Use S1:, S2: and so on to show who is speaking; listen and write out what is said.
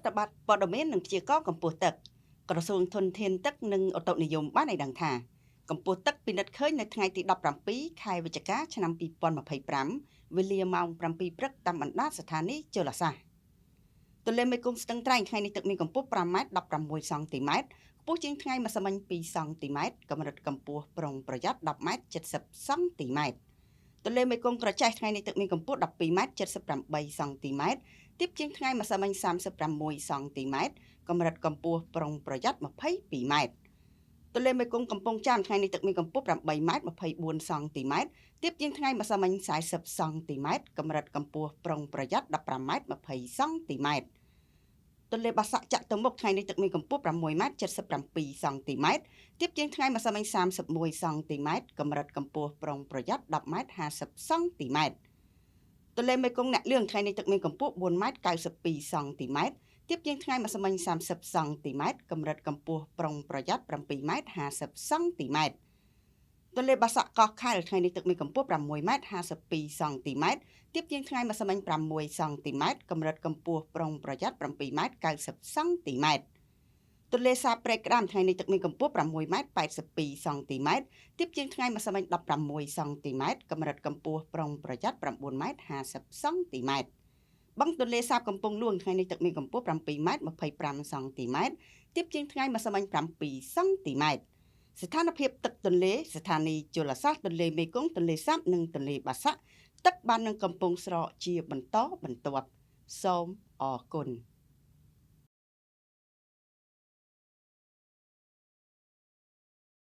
S1: តបတ်ព័ត៌មាននិងព្យាករណ៍កម្ពស់ទឹកក្រសួងធនធានទឹកនិងអូតូនិយមបានឲ្យដឹងថាកម្ពស់ទឹកពិនិត្យឃើញនៅថ្ងៃទី17ខែវិច្ឆិកាឆ្នាំ2025វេលាម៉ោង7ព្រឹកតាមបណ្ដាស្ថានីយជលសាស្ត្រទន្លេមេគង្គស្ទឹងត្រែងថ្ងៃនេះទឹកមានកម្ពស់5ម៉ែត្រ16សង់ទីម៉ែត្រខ្ពស់ជាងថ្ងៃម្សិលមិញ2សង់ទីម៉ែត្រកម្រិតកម្ពស់ប្រុងប្រយ័ត្ន10ម៉ែត្រ70សង់ទីម៉ែត្រទន្លេមេគង្គក្រចេះថ្ងៃនេះទឹកមានកម្ពស់12ម៉ែត្រ78សង់ទីម៉ែត្រទាបជាងថ្ងៃម្សិលមិញ36សង់ទីម៉ែត្រកម្រិតកម្ពស់ប្រុងប្រយ័ត្ន22ម៉ែត្រទន្លេមេគង្គកំពង់ចាមថ្ងៃនេះទឹកមានកម្ពស់8ម៉ែត្រ24សង់ទីម៉ែត្រទាបជាងថ្ងៃម្សិលមិញ40សង់ទីម៉ែត្រកម្រិតកម្ពស់ប្រុងប្រយ័ត្ន15ម៉ែត្រ20សង់ទីម៉ែត្រទន្លេបាសាក់ចាក់ទៅមុខថ្ងៃនេះទឹកមានកម្ពស់6ម៉ែត្រ77សង់ទីម៉ែត្រទាបជាងថ្ងៃម្សិលមិញ31សង់ទីម៉ែត្រកម្រិតកម្ពស់ប្រុងប្រយ័ត្ន10ម៉ែត្រ50សង់ទីម៉ែត្រទន្លេមេគង្គអ្នកលឿងថ្ងៃនេះទឹកមានកម្ពស់4ម៉ែត្រ92សង់ទីម៉ែត្រទាបជាងថ្ងៃម្សិលមិញ30សង់ទីម៉ែត្រកម្រិតកម្ពស់ប្រុងប្រយ័ត្ន7ម៉ែត្រ50សង់ទីម៉ែត្រទន្លេបាសាក់កោះខែលថ្ងៃនេះទឹកមានកម្ពស់6ម៉ែត្រ52សង់ទីម៉ែត្រទាបជាងថ្ងៃម្សិលមិញ6សង់ទីម៉ែត្រកម្រិតកម្ពស់ប្រុងប្រយ័ត្ន7ម៉ែត្រ90សង់ទីម៉ែត្រទន្លេសាបព្រែកក្តាមថ្ងៃនេះទឹកមានកម្ពស់6ម៉ែត្រ82សង់ទីម៉ែត្រទាបជាងថ្ងៃម្សិលមិញ16សង់ទីម៉ែត្រកម្រិតកម្ពស់ប្រុងប្រយ័ត្ន9ម៉ែត្រ50សង់ទីម៉ែត្របឹងទន្លេសាបកំពង់ហ្លួងថ្ងៃនេះទឹកមានកម្ពស់7ម៉ែត្រ25សង់ទីម៉ែត្រទាបជាងថ្ងៃម្សិលមិញ7សង់ទីម៉ែត្រស្ថានភាពទឹកទន្លេស្ថានីយជលសាស្ត្រទន្លេមេគង្គទន្លេសាបនិងទន្លេបាសាក់ទឹកបាននឹងកំពុងស្រកជាបន្តបន្ទាប់សូមអរគុណ